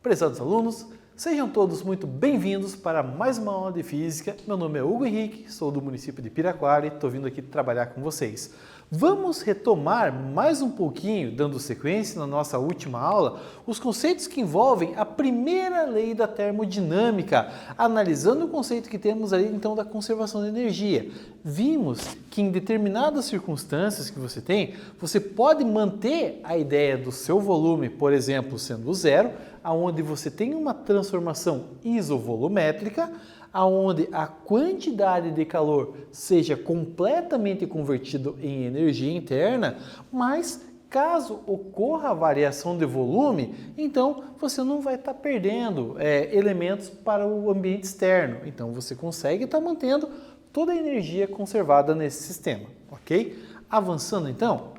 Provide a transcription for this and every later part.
Prezados alunos, sejam todos muito bem-vindos para mais uma aula de Física. Meu nome é Hugo Henrique, sou do município de Piraquara e estou vindo aqui trabalhar com vocês. Vamos retomar mais um pouquinho, dando sequência na nossa última aula, os conceitos que envolvem a primeira lei da termodinâmica, analisando o conceito que temos ali então da conservação de energia. Vimos que em determinadas circunstâncias que você tem, você pode manter a ideia do seu volume, por exemplo, sendo zero, aonde você tem uma transformação isovolumétrica, aonde a quantidade de calor seja completamente convertido em energia interna, mas caso ocorra a variação de volume, então você não vai estar perdendo elementos para o ambiente externo. Então você consegue estar mantendo toda a energia conservada nesse sistema, ok? Avançando então,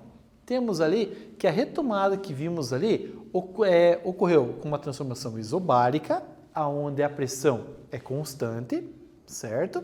temos ali que a retomada que vimos ali ocorreu com uma transformação isobárica, aonde a pressão é constante, certo?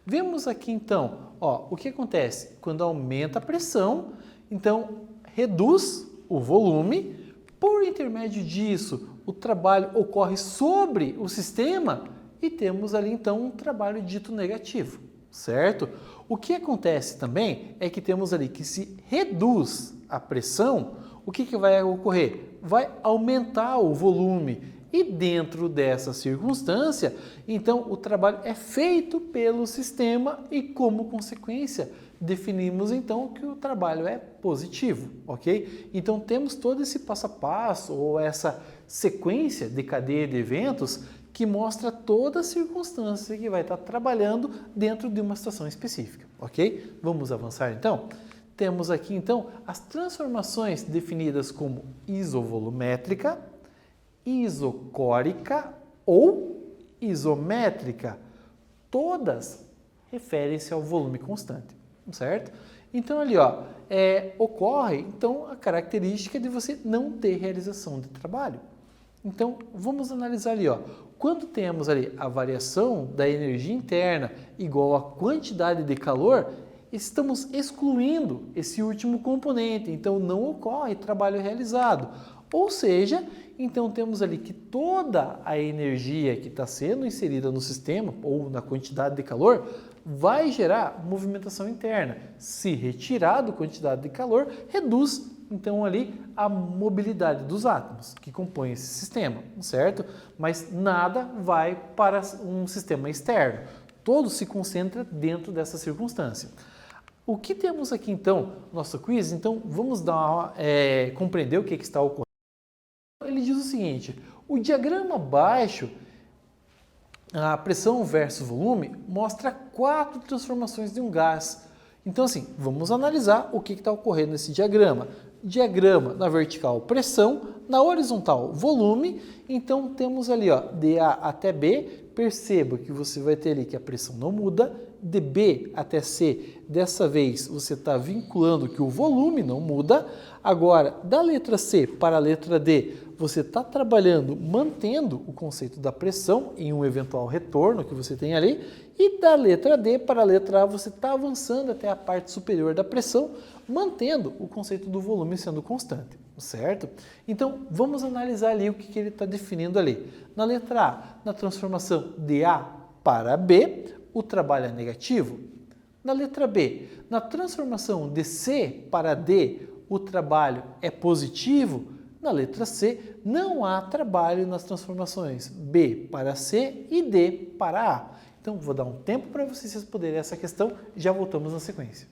Vemos aqui então, o que acontece? Quando aumenta a pressão, então reduz o volume, por intermédio disso o trabalho ocorre sobre o sistema e temos ali então um trabalho dito negativo, certo? O que acontece também é que temos ali que se reduz a pressão, o que vai ocorrer? Vai aumentar o volume. E dentro dessa circunstância, então o trabalho é feito pelo sistema e como consequência definimos então que o trabalho é positivo, ok? Então temos todo esse passo a passo ou essa sequência de cadeia de eventos que mostra toda a circunstância que vai estar trabalhando dentro de uma situação específica, ok? Vamos avançar então? Temos aqui então as transformações definidas como isovolumétrica, isocórica ou isométrica. Todas referem-se ao volume constante, certo? Então ali ocorre então a característica de você não ter realização de trabalho. Então vamos analisar ali, quando temos ali a variação da energia interna igual à quantidade de calor, estamos excluindo esse último componente, então não ocorre trabalho realizado. Ou seja, então temos ali que toda a energia que está sendo inserida no sistema ou na quantidade de calor vai gerar movimentação interna. Se retirado a quantidade de calor, reduz então ali a mobilidade dos átomos que compõem esse sistema, certo? Mas nada vai para um sistema externo. Todo se concentra dentro dessa circunstância. O que temos aqui então, nosso quiz? Então vamos compreender o que está ocorrendo. Ele diz o seguinte: o diagrama abaixo, a pressão versus volume, mostra 4 transformações de um gás. Então assim, vamos analisar o que está ocorrendo nesse diagrama. Diagrama na vertical pressão, na horizontal volume, então temos ali de A até B, perceba que você vai ter ali que a pressão não muda, de B até C, dessa vez você está vinculando que o volume não muda, agora da letra C para a letra D, você está trabalhando, mantendo o conceito da pressão em um eventual retorno que você tem ali, e da letra D para a letra A você está avançando até a parte superior da pressão, mantendo o conceito do volume sendo constante, certo? Então, vamos analisar ali o que ele está definindo ali. Na letra A, na transformação de A para B, o trabalho é negativo. Na letra B, na transformação de C para D, o trabalho é positivo. Na letra C, não há trabalho nas transformações B para C e D para A. Então, vou dar um tempo para vocês responderem essa questão e já voltamos na sequência.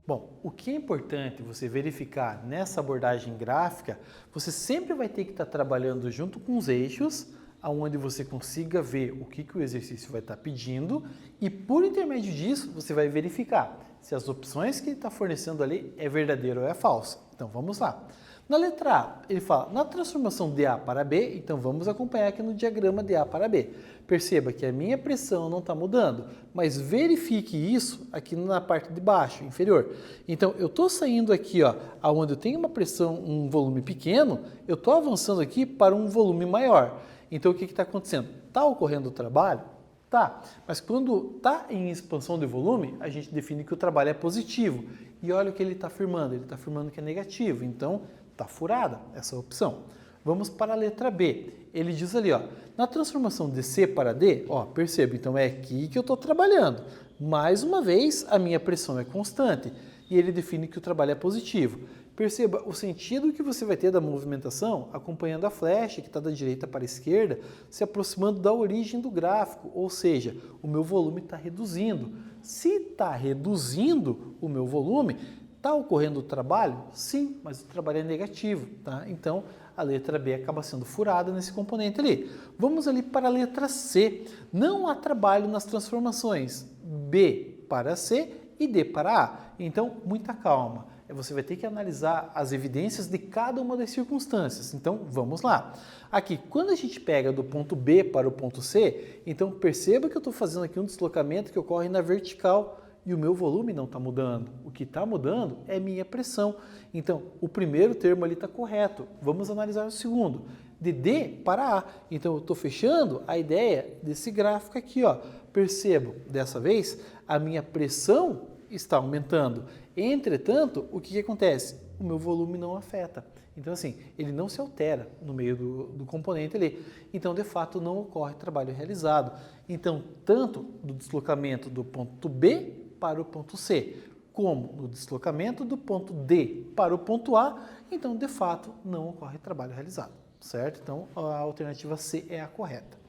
Bom, o que é importante você verificar nessa abordagem gráfica, você sempre vai ter que estar trabalhando junto com os eixos, onde você consiga ver o que o exercício vai estar pedindo e por intermédio disso você vai verificar se as opções que ele está fornecendo ali é verdadeira ou é falsa. Então vamos lá. Na letra A, ele fala, na transformação de A para B, então vamos acompanhar aqui no diagrama de A para B. Perceba que a minha pressão não está mudando, mas verifique isso aqui na parte de baixo, inferior. Então, eu estou saindo aqui, ó, onde eu tenho uma pressão, um volume pequeno, eu estou avançando aqui para um volume maior. Então, o que está acontecendo? Está ocorrendo o trabalho? Tá, mas quando está em expansão de volume, a gente define que o trabalho é positivo. E olha o que ele está afirmando, ele está afirmando que é negativo. Então, está furada essa opção. Vamos para a letra B. Ele diz ali, ó, na transformação de C para D, ó, perceba, então é aqui que eu estou trabalhando. Mais uma vez, a minha pressão é constante e ele define que o trabalho é positivo. Perceba o sentido que você vai ter da movimentação acompanhando a flecha que está da direita para a esquerda, se aproximando da origem do gráfico, ou seja, o meu volume está reduzindo. Se está reduzindo o meu volume, está ocorrendo o trabalho? Sim, mas o trabalho é negativo, tá? Então, a letra B acaba sendo furada nesse componente ali. Vamos ali para a letra C. Não há trabalho nas transformações B para C e D para A. Então, muita calma. Você vai ter que analisar as evidências de cada uma das circunstâncias. Então, vamos lá. Aqui, quando a gente pega do ponto B para o ponto C, então perceba que eu estou fazendo aqui um deslocamento que ocorre na vertical e o meu volume não está mudando. O que está mudando é minha pressão. Então, o primeiro termo ali está correto. Vamos analisar o segundo. De D para A. Então, eu estou fechando a ideia desse gráfico aqui, ó. Percebo, dessa vez, a minha pressão está aumentando. Entretanto, o que acontece? O meu volume não afeta. Então, assim, ele não se altera no meio do componente ali. Então, de fato, não ocorre trabalho realizado. Então, tanto do deslocamento do ponto B para o ponto C, como no deslocamento do ponto D para o ponto A, então, de fato, não ocorre trabalho realizado, certo? Então, a alternativa C é a correta.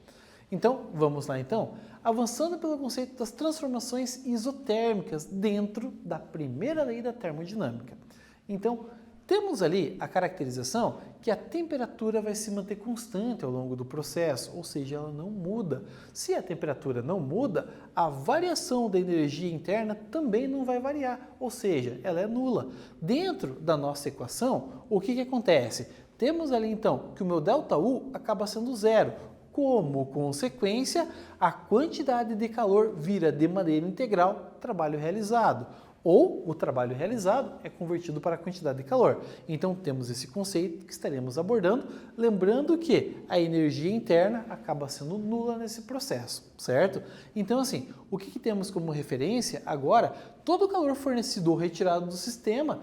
Então, vamos lá então, avançando pelo conceito das transformações isotérmicas dentro da primeira lei da termodinâmica. Então, temos ali a caracterização que a temperatura vai se manter constante ao longo do processo, ou seja, ela não muda. Se a temperatura não muda, a variação da energia interna também não vai variar, ou seja, ela é nula. Dentro da nossa equação, o que acontece? Temos ali então que o meu ΔU acaba sendo zero. Como consequência, a quantidade de calor vira de maneira integral trabalho realizado, ou o trabalho realizado é convertido para a quantidade de calor. Então temos esse conceito que estaremos abordando, lembrando que a energia interna acaba sendo nula nesse processo, certo? Então assim, o que temos como referência agora? Todo o calor fornecido ou retirado do sistema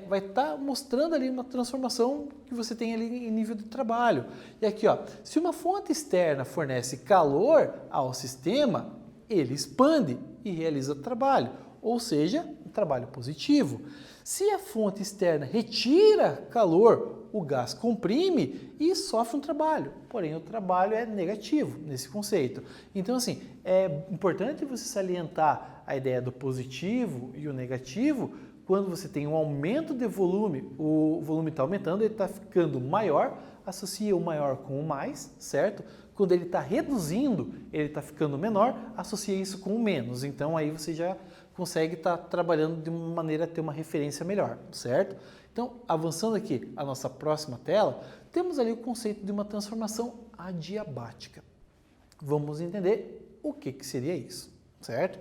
vai estar mostrando ali uma transformação que você tem ali em nível de trabalho. E aqui, ó, se uma fonte externa fornece calor ao sistema, ele expande e realiza trabalho, ou seja, um trabalho positivo. Se a fonte externa retira calor, o gás comprime e sofre um trabalho, porém o trabalho é negativo nesse conceito. Então, assim, é importante você salientar a ideia do positivo e o negativo quando você tem um aumento de volume, o volume está aumentando, ele está ficando maior, associa o maior com o mais, certo? Quando ele está reduzindo, ele está ficando menor, associa isso com o menos. Então, aí você já consegue estar trabalhando de uma maneira a ter uma referência melhor, certo? Então, avançando aqui a nossa próxima tela, temos ali o conceito de uma transformação adiabática. Vamos entender o que seria isso, certo?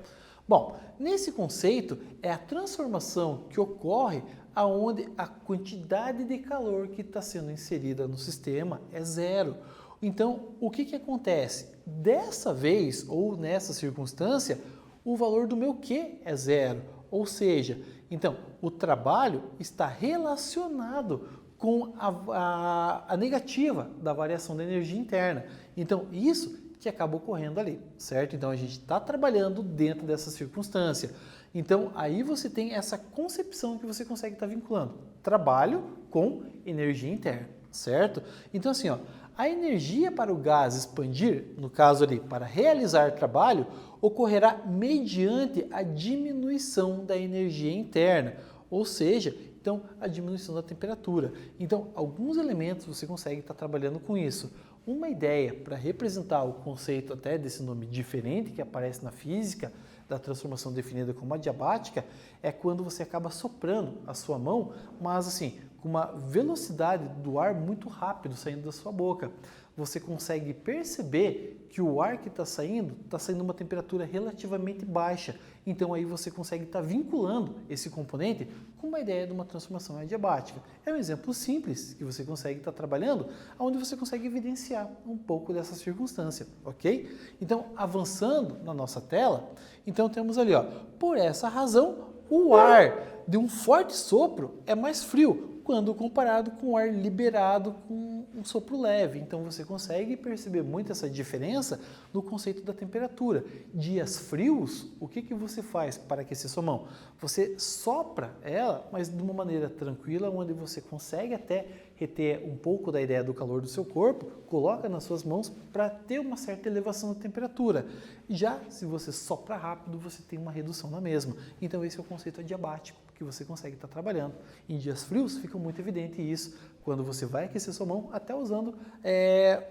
Bom, nesse conceito é a transformação que ocorre aonde a quantidade de calor que está sendo inserida no sistema é zero. Então, o que acontece? Dessa vez, ou nessa circunstância, o valor do meu Q é zero, ou seja, então o trabalho está relacionado com a negativa da variação da energia interna. Então isso que acaba ocorrendo ali, certo? Então a gente está trabalhando dentro dessa circunstância. Então aí você tem essa concepção que você consegue estar vinculando trabalho com energia interna, certo? Então assim, ó, a energia para o gás expandir, no caso ali, para realizar trabalho, ocorrerá mediante a diminuição da energia interna, ou seja, então a diminuição da temperatura. Então, alguns elementos você consegue estar trabalhando com isso. Uma ideia para representar o conceito até desse nome diferente que aparece na física, da transformação definida como adiabática, é quando você acaba soprando a sua mão, mas assim, com uma velocidade do ar muito rápido saindo da sua boca. Você consegue perceber que o ar que está saindo uma temperatura relativamente baixa. Então aí você consegue estar vinculando esse componente com uma ideia de uma transformação adiabática. É um exemplo simples que você consegue estar trabalhando, onde você consegue evidenciar um pouco dessa circunstância, ok? Então, avançando na nossa tela, então temos ali, ó, por essa razão, o ar de um forte sopro é mais frio, quando comparado com o ar liberado com um sopro leve. Então você consegue perceber muito essa diferença no conceito da temperatura. Dias frios, o que você faz para aquecer sua mão? Você sopra ela, mas de uma maneira tranquila, onde você consegue até reter um pouco da ideia do calor do seu corpo, coloca nas suas mãos para ter uma certa elevação da temperatura. Já se você sopra rápido, você tem uma redução na mesma. Então esse é o conceito adiabático que você consegue estar trabalhando. Em dias frios fica muito evidente isso, quando você vai aquecer sua mão, até usando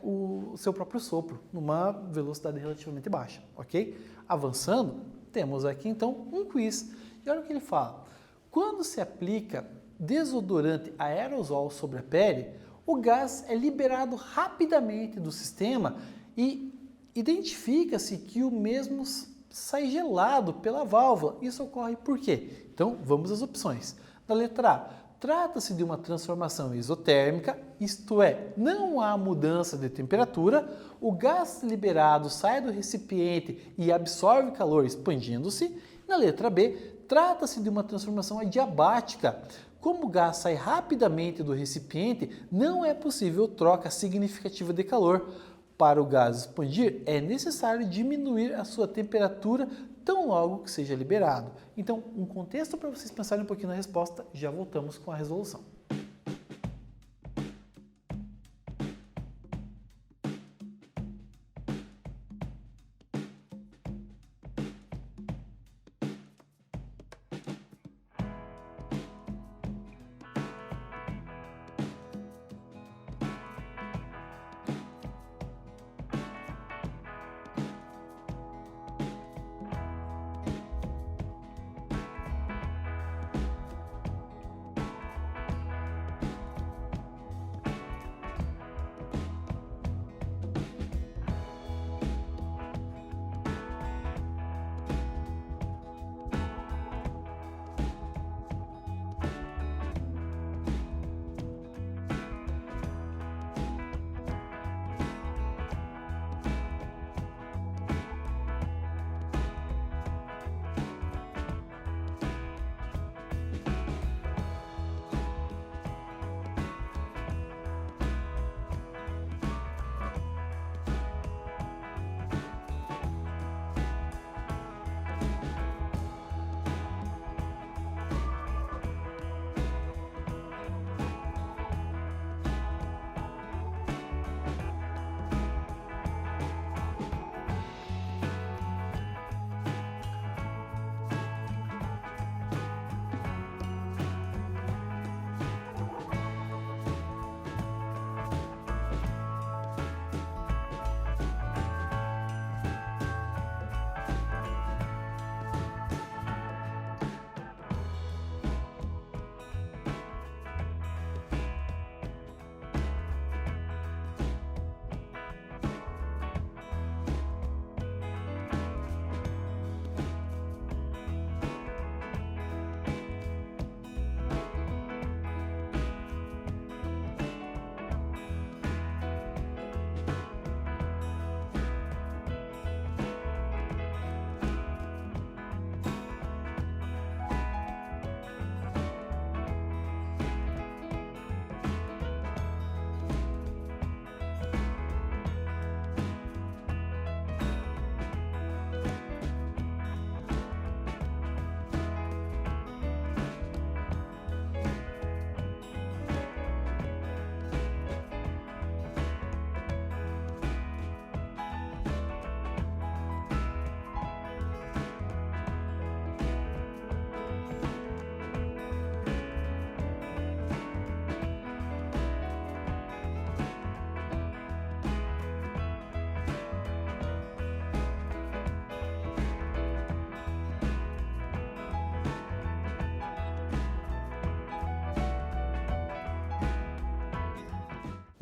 o seu próprio sopro, numa velocidade relativamente baixa, ok? Avançando, temos aqui então um quiz. E olha o que ele fala. Quando se aplica desodorante aerosol sobre a pele, o gás é liberado rapidamente do sistema e identifica-se que o mesmo sai gelado pela válvula. Isso ocorre por quê? Então, vamos às opções. Na letra A, trata-se de uma transformação isotérmica, isto é, não há mudança de temperatura, o gás liberado sai do recipiente e absorve calor expandindo-se. Na letra B, trata-se de uma transformação adiabática. Como o gás sai rapidamente do recipiente, não é possível troca significativa de calor. Para o gás expandir, é necessário diminuir a sua temperatura tão logo que seja liberado. Então, um contexto para vocês pensarem um pouquinho na resposta, já voltamos com a resolução.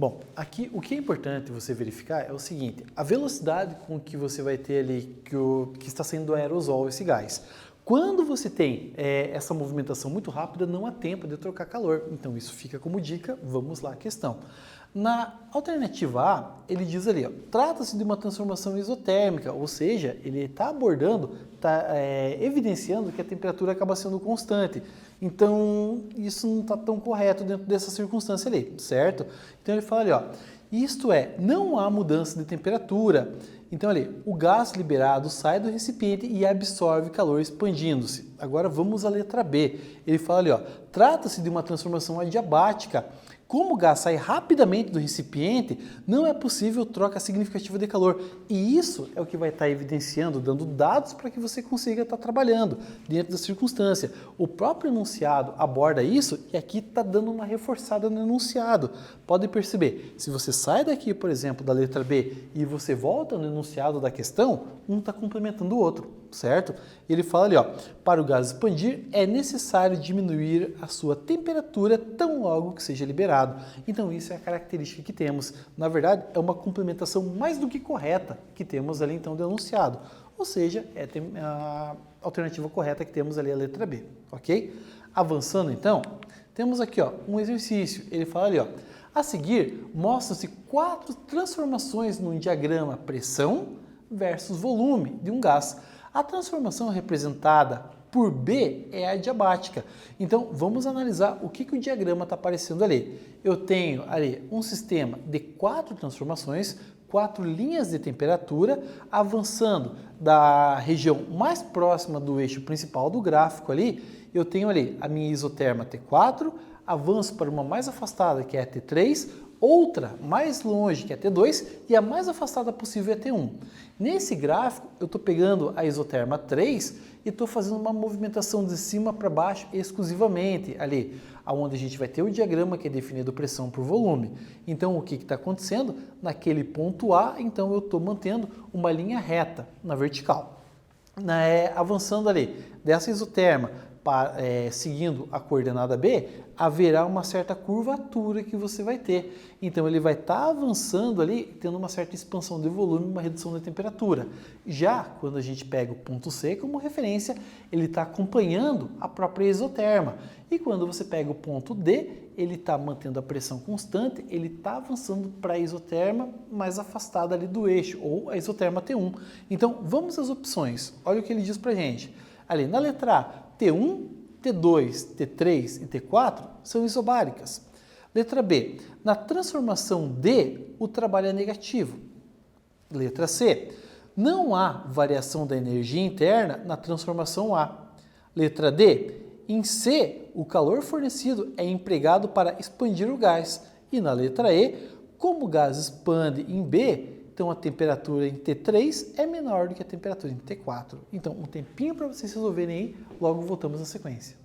Bom, aqui o que é importante você verificar é o seguinte, a velocidade com que você vai ter ali, que está saindo do aerosol, esse gás. Quando você tem essa movimentação muito rápida, não há tempo de trocar calor. Então isso fica como dica, vamos lá a questão. Na alternativa A, ele diz ali, trata-se de uma transformação isotérmica, ou seja, ele está abordando, está evidenciando que a temperatura acaba sendo constante. Então, isso não está tão correto dentro dessa circunstância ali, certo? Então ele fala ali, isto é, não há mudança de temperatura. Então ali, o gás liberado sai do recipiente e absorve calor expandindo-se. Agora vamos à letra B. Ele fala ali, trata-se de uma transformação adiabática. Como o gás sai rapidamente do recipiente, não é possível troca significativa de calor. E isso é o que vai estar evidenciando, dando dados para que você consiga estar trabalhando dentro da circunstância. O próprio enunciado aborda isso e aqui está dando uma reforçada no enunciado. Pode perceber, se você sai daqui, por exemplo, da letra B e você volta no enunciado da questão, um está complementando o outro, certo? Ele fala ali, para o gás expandir é necessário diminuir a sua temperatura tão logo que seja liberado. Então isso é a característica que temos. Na verdade, é uma complementação mais do que correta que temos ali então do enunciado. Ou seja, é a alternativa correta que temos ali a letra B, ok? Avançando então, temos aqui um exercício. Ele fala ali, a seguir mostram-se 4 transformações num diagrama pressão versus volume de um gás. A transformação representada por B é adiabática. Então, vamos analisar o que o diagrama está aparecendo ali. Eu tenho ali um sistema de 4 transformações, 4 linhas de temperatura, avançando da região mais próxima do eixo principal do gráfico ali, eu tenho ali a minha isoterma T4, avanço para uma mais afastada, que é a T3, outra mais longe, que é a T2, e a mais afastada possível é a T1. Nesse gráfico, eu estou pegando a isoterma 3 e estou fazendo uma movimentação de cima para baixo exclusivamente, ali, onde a gente vai ter o diagrama que é definido pressão por volume. Então, o que está acontecendo? Naquele ponto A, então eu estou mantendo uma linha reta na vertical. Avançando ali, dessa isoterma, seguindo a coordenada B, haverá uma certa curvatura que você vai ter. Então ele vai estar avançando ali, tendo uma certa expansão de volume, uma redução da temperatura. Já quando a gente pega o ponto C como referência, ele está acompanhando a própria isoterma. E quando você pega o ponto D, ele está mantendo a pressão constante, ele está avançando para a isoterma mais afastada ali do eixo, ou a isoterma T1. Então vamos às opções. Olha o que ele diz para a gente. Ali na letra A, T1, T2, T3 e T4 são isobáricas. Letra B, na transformação D, o trabalho é negativo. Letra C, não há variação da energia interna na transformação A. Letra D, em C, o calor fornecido é empregado para expandir o gás. E na letra E, como o gás expande em B, então a temperatura em T3 é menor do que a temperatura em T4. Então, um tempinho para vocês resolverem aí, logo voltamos na sequência.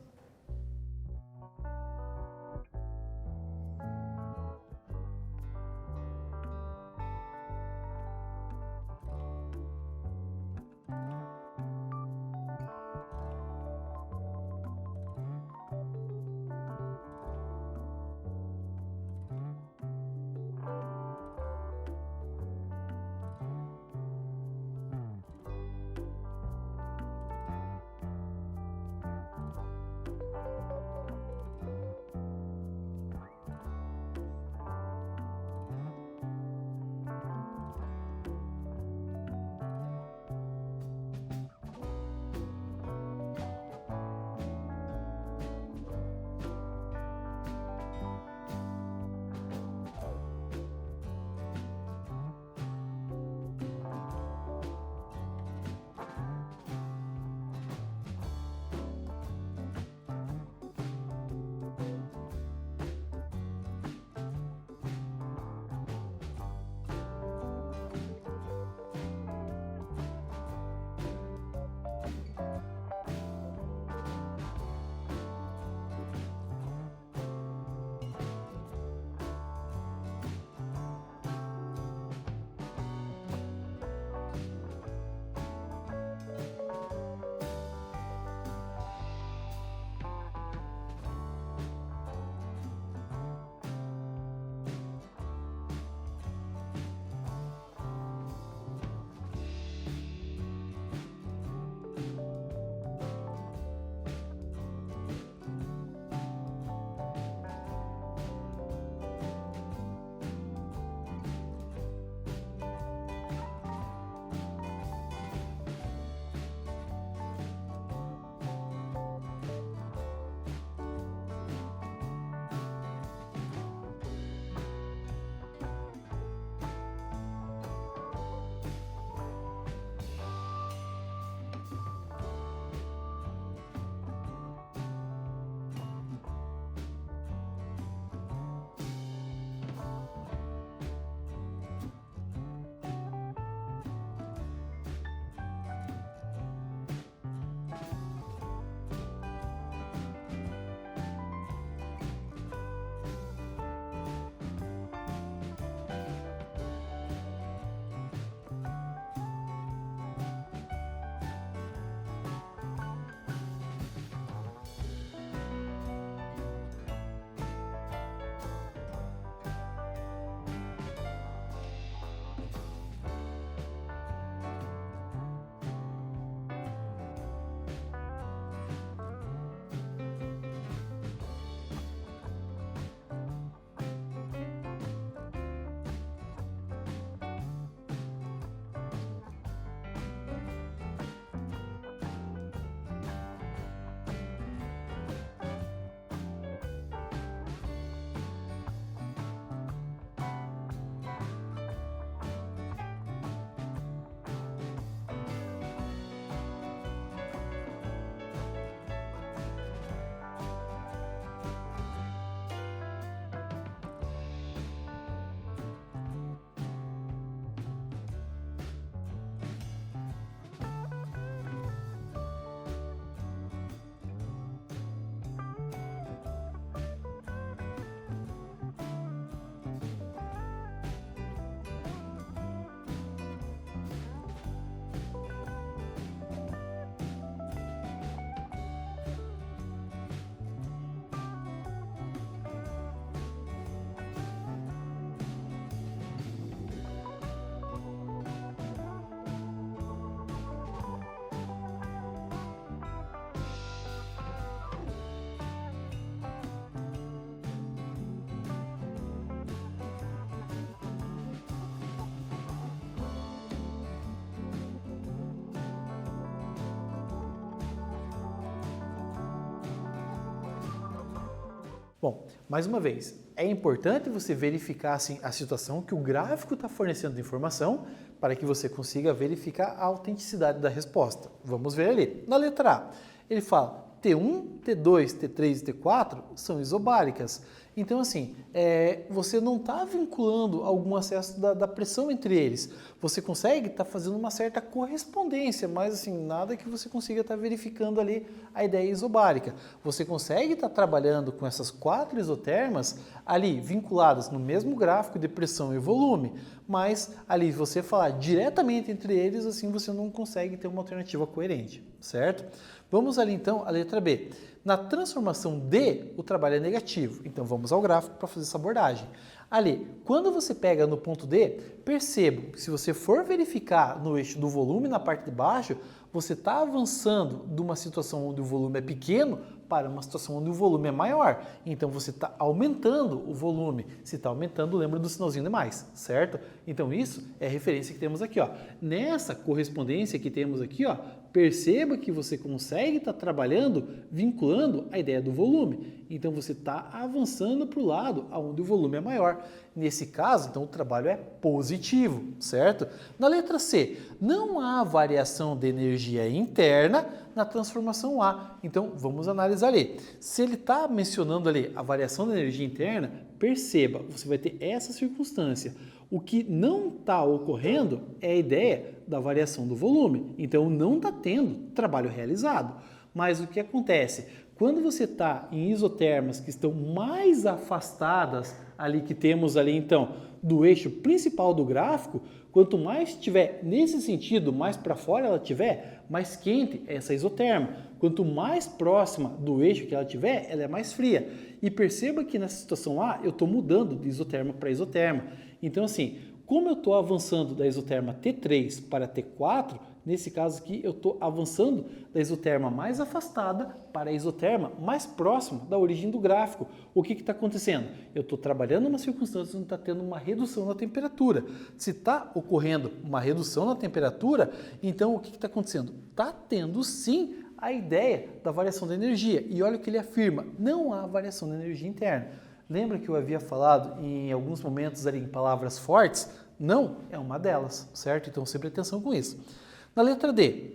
Bom, mais uma vez, é importante você verificar assim, a situação que o gráfico está fornecendo de informação para que você consiga verificar a autenticidade da resposta. Vamos ver ali. Na letra A, ele fala T1, T2, T3 e T4 são isobáricas. Então, assim, você não está vinculando algum acesso da pressão entre eles. Você consegue estar fazendo uma certa correspondência, mas assim, nada que você consiga estar verificando ali a ideia isobárica. Você consegue estar trabalhando com essas 4 isotermas ali vinculadas no mesmo gráfico de pressão e volume, mas ali você falar diretamente entre eles, assim você não consegue ter uma alternativa coerente, certo? Vamos ali então à letra B. Na transformação D, o trabalho é negativo. Então vamos ao gráfico para fazer essa abordagem. Ali, quando você pega no ponto D, perceba que se você for verificar no eixo do volume na parte de baixo, você está avançando de uma situação onde o volume é pequeno para uma situação onde o volume é maior. Então você está aumentando o volume. Se está aumentando, lembra do sinalzinho de mais, certo? Então isso é a referência que temos aqui, ó. Nessa correspondência que temos aqui, ó, perceba que você consegue estar trabalhando vinculando a ideia do volume. Então você está avançando para o lado onde o volume é maior. Nesse caso, então o trabalho é positivo, certo? Na letra C, não há variação de energia interna na transformação A. Então vamos analisar ali. Se ele está mencionando ali a variação da energia interna, perceba, você vai ter essa circunstância. O que não está ocorrendo é a ideia da variação do volume. Então não está tendo trabalho realizado. Mas o que acontece? Quando você está em isotermas que estão mais afastadas ali que temos ali então do eixo principal do gráfico, quanto mais estiver nesse sentido, mais para fora ela estiver, mais quente é essa isoterma. Quanto mais próxima do eixo que ela estiver, ela é mais fria. E perceba que nessa situação A eu estou mudando de isoterma para isoterma. Então assim, como eu estou avançando da isoterma T3 para T4, nesse caso aqui eu estou avançando da isoterma mais afastada para a isoterma mais próxima da origem do gráfico. O que está acontecendo? Eu estou trabalhando uma circunstância onde está tendo uma redução na temperatura. Se está ocorrendo uma redução na temperatura, então o que está acontecendo? Está tendo sim a ideia da variação da energia. E olha o que ele afirma, não há variação da energia interna. Lembra que eu havia falado em alguns momentos ali em palavras fortes? Não é uma delas, certo? Então sempre atenção com isso. Na letra D,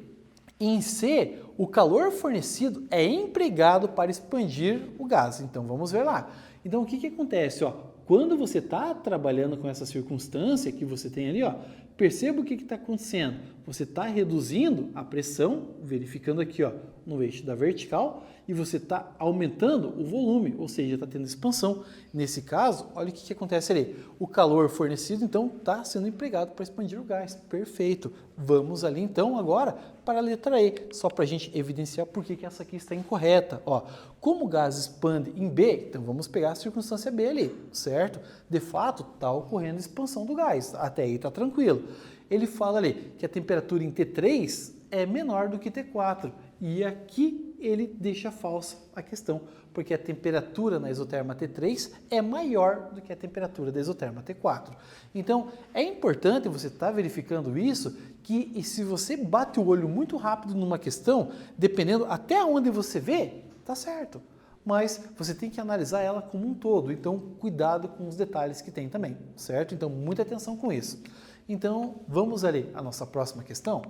em C, o calor fornecido é empregado para expandir o gás. Então vamos ver lá. Então o que acontece? Ó, quando você está trabalhando com essa circunstância que você tem ali, ó, perceba o que está acontecendo. Você está reduzindo a pressão, verificando aqui ó, no eixo da vertical, e você está aumentando o volume, ou seja, está tendo expansão. Nesse caso, olha o que acontece ali. O calor fornecido, então, está sendo empregado para expandir o gás. Perfeito. Vamos ali, então, agora para a letra E, só para a gente evidenciar por que essa aqui está incorreta. Ó, como o gás expande em B, então vamos pegar a circunstância B ali, certo? De fato, está ocorrendo expansão do gás. Até aí está tranquilo. Ele fala ali que a temperatura em T3 é menor do que T4. E aqui ele deixa falsa a questão, porque a temperatura na isoterma T3 é maior do que a temperatura da isoterma T4. Então, é importante você estar verificando isso, que e se você bate o olho muito rápido numa questão, dependendo até onde você vê, tá certo. Mas você tem que analisar ela como um todo, então cuidado com os detalhes que tem também, certo? Então, muita atenção com isso. Então, vamos ali à nossa próxima questão?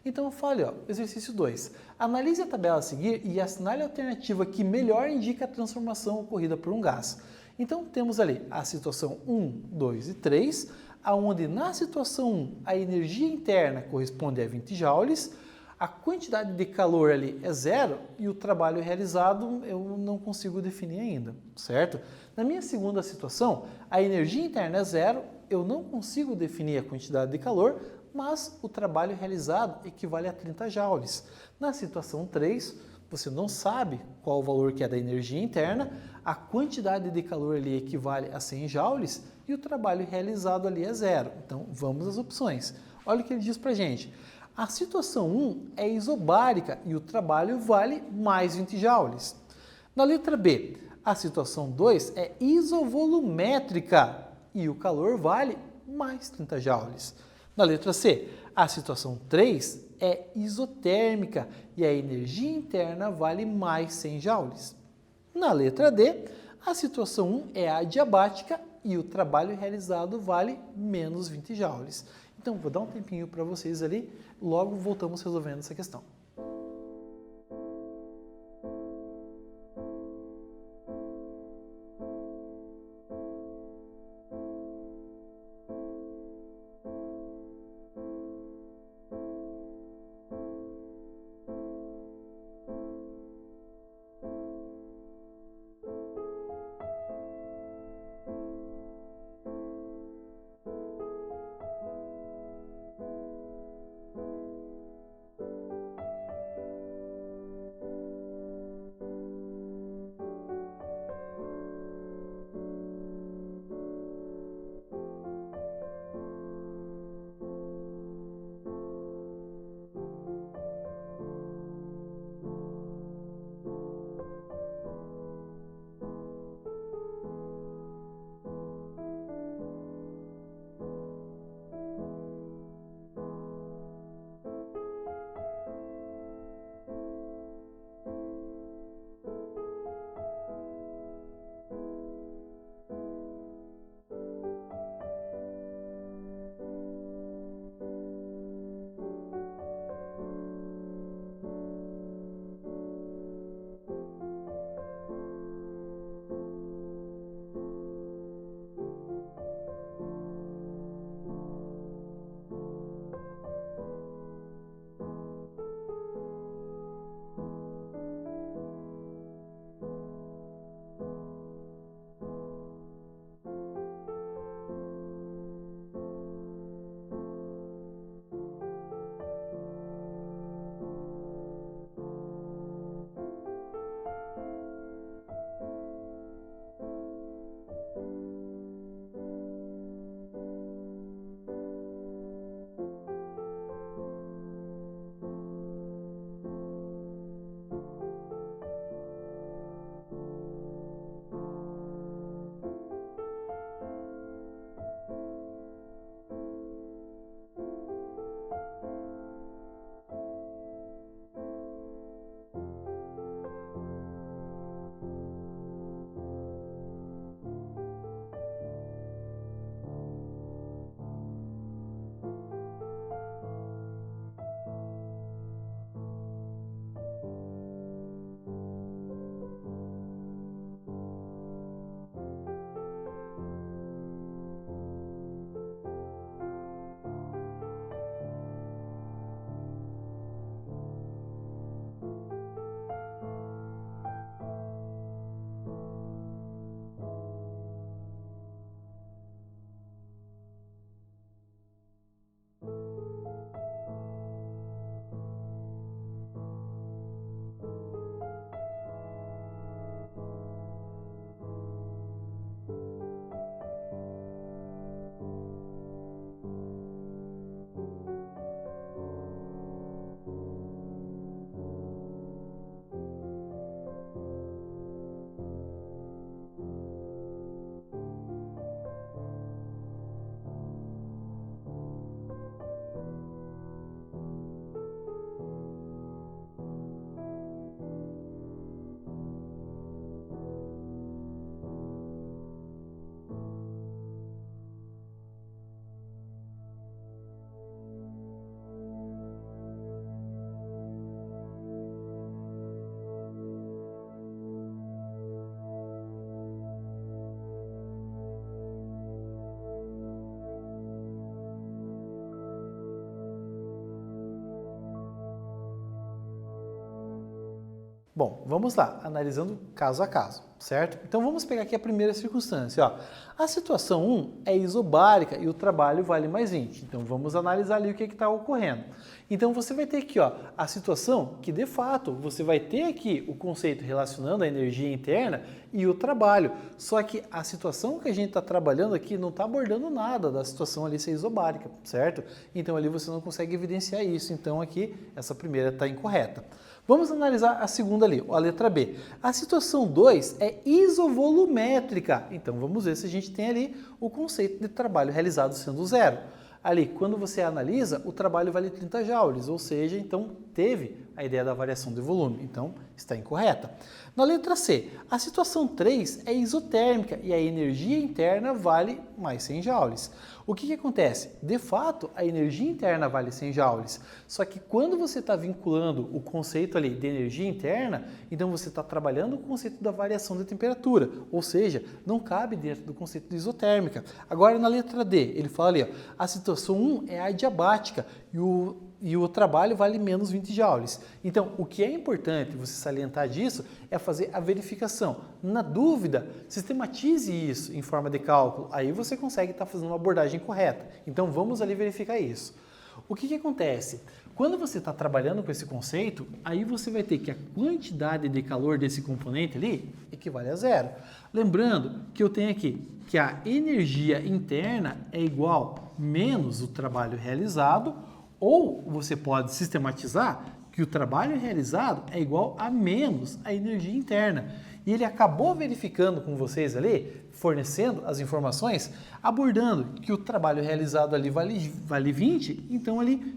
Então, fale, ó, exercício 2. Analise a tabela a seguir e assinale a alternativa que melhor indica a transformação ocorrida por um gás. Então, temos ali a situação 1, 2 e 3, onde na situação 1 a energia interna corresponde a 20 joules, a quantidade de calor ali é 0 e o trabalho realizado eu não consigo definir ainda, certo? Na minha segunda situação, a energia interna é 0, eu não consigo definir a quantidade de calor, mas o trabalho realizado equivale a 30 joules. Na situação 3, você não sabe qual o valor que é da energia interna, a quantidade de calor ali equivale a 100 joules e o trabalho realizado ali é 0. Então, vamos às opções. Olha o que ele diz para a gente. A situação 1 é isobárica e o trabalho vale mais 20 joules. Na letra B, a situação 2 é isovolumétrica e o calor vale mais 30 joules. Na letra C, a situação 3 é isotérmica e a energia interna vale mais 100 joules. Na letra D, A situação 1 é adiabática e o trabalho realizado vale menos 20 joules. Então, vou dar um tempinho para vocês ali, logo voltamos resolvendo essa questão. Bom, vamos lá, analisando caso a caso, certo? Então vamos pegar aqui a primeira circunstância, ó. A situação 1 é isobárica e o trabalho vale mais 20. Então vamos analisar ali o que está ocorrendo. Então você vai ter aqui, ó, a situação que de fato você vai ter aqui o conceito relacionando a energia interna e o trabalho. Só que a situação que a gente está trabalhando aqui não está abordando nada da situação ali ser isobárica, certo? Então ali você não consegue evidenciar isso. Então aqui essa primeira está incorreta. Vamos analisar a segunda ali, a letra B. A situação 2 é isovolumétrica. Então, vamos ver se a gente tem ali o conceito de trabalho realizado sendo zero. Ali, quando você analisa, o trabalho vale 30 joules, ou seja, então teve a ideia da variação de volume. Então, está incorreta. Na letra C, a situação 3 é isotérmica e a energia interna vale mais 100 joules. O que acontece? De fato, a energia interna vale 100 joules. Só que quando você está vinculando o conceito ali de energia interna, então você está trabalhando o conceito da variação da temperatura. Ou seja, não cabe dentro do conceito de isotérmica. Agora, na letra D, ele fala ali, ó, a situação 1 é adiabática e o trabalho vale menos 20 joules. Então, o que é importante você salientar disso é fazer a verificação. Na dúvida, sistematize isso em forma de cálculo, aí você consegue estar fazendo uma abordagem correta. Então, vamos ali verificar isso. O que acontece? Quando você está trabalhando com esse conceito, aí você vai ter que a quantidade de calor desse componente ali equivale a zero. Lembrando que eu tenho aqui que a energia interna é igual menos o trabalho realizado, ou você pode sistematizar que o trabalho realizado é igual a menos a energia interna. E ele acabou verificando com vocês ali, fornecendo as informações, abordando que o trabalho realizado ali vale 20, então ali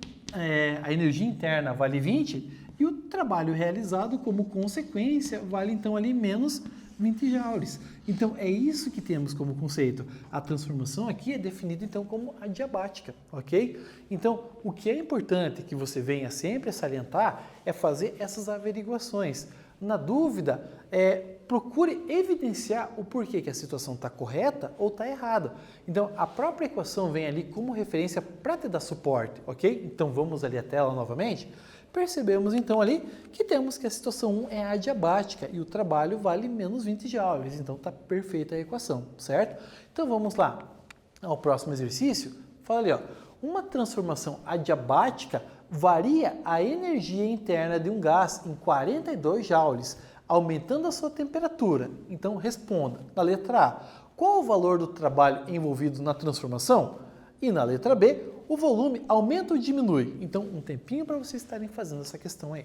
a energia interna vale 20 e o trabalho realizado como consequência vale então ali menos 20 joules. Então é isso que temos como conceito. A transformação aqui é definida então como adiabática, ok? Então o que é importante que você venha sempre a salientar é fazer essas averiguações. Na dúvida, procure evidenciar o porquê que a situação está correta ou está errada. Então a própria equação vem ali como referência para te dar suporte, ok? Então vamos ali à tela novamente. Percebemos então ali que temos que a situação 1 é adiabática e o trabalho vale menos 20 joules, então está perfeita a equação, certo? Então vamos lá ao próximo exercício. Fala ali, ó, uma transformação adiabática varia a energia interna de um gás em 42 joules, aumentando a sua temperatura. Então responda na letra A, qual o valor do trabalho envolvido na transformação? E na letra B, o volume aumenta ou diminui? Então, um tempinho para vocês estarem fazendo essa questão aí.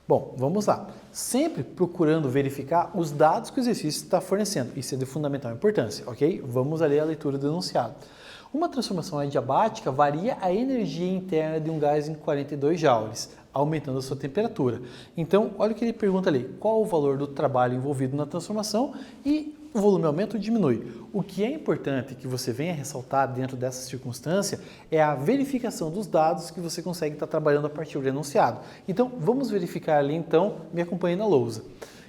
Bom, vamos lá. Sempre procurando verificar os dados que o exercício está fornecendo. Isso é de fundamental importância, ok? Vamos ler a leitura do enunciado. Uma transformação adiabática varia a energia interna de um gás em 42 joules, aumentando a sua temperatura. Então, olha o que ele pergunta ali. Qual o valor do trabalho envolvido na transformação e o volume aumenta ou diminui? O que é importante que você venha ressaltar dentro dessa circunstância é a verificação dos dados que você consegue estar trabalhando a partir do enunciado. Então, vamos verificar ali, então, me acompanhe na lousa.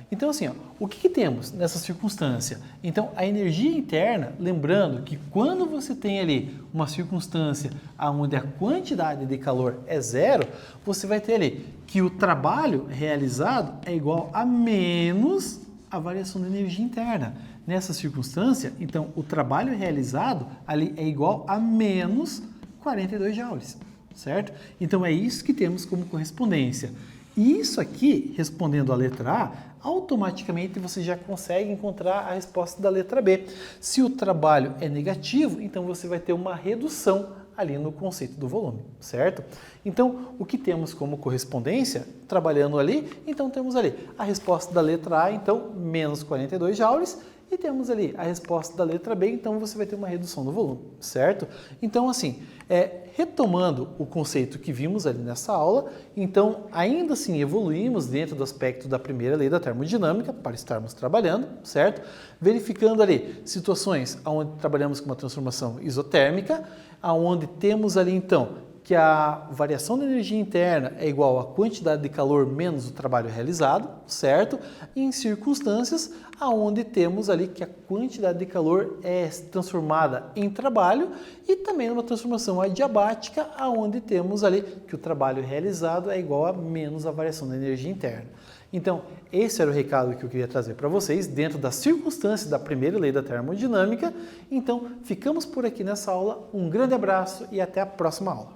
Então, assim, ó, o que temos nessa circunstância? Então, a energia interna, lembrando que quando você tem ali uma circunstância onde a quantidade de calor é zero, você vai ter ali que o trabalho realizado é igual a menos a variação da energia interna. Nessa circunstância, então, o trabalho realizado ali é igual a menos 42 joules, certo? Então, é isso que temos como correspondência. E isso aqui, respondendo a letra A, automaticamente você já consegue encontrar a resposta da letra B. Se o trabalho é negativo, então você vai ter uma redução ali no conceito do volume, certo? Então, o que temos como correspondência, trabalhando ali, então temos ali a resposta da letra A, então, menos 42 joules, e temos ali a resposta da letra B, então você vai ter uma redução do volume, certo? Então, assim, retomando o conceito que vimos ali nessa aula, então, ainda assim, evoluímos dentro do aspecto da primeira lei da termodinâmica, para estarmos trabalhando, certo? Verificando ali situações onde trabalhamos com uma transformação isotérmica, onde temos ali, então, que a variação da energia interna é igual à quantidade de calor menos o trabalho realizado, certo? E em circunstâncias onde temos ali que a quantidade de calor é transformada em trabalho e também numa transformação adiabática, onde temos ali que o trabalho realizado é igual a menos a variação da energia interna. Então, esse era o recado que eu queria trazer para vocês dentro das circunstâncias da primeira lei da termodinâmica. Então, ficamos por aqui nessa aula. Um grande abraço e até a próxima aula.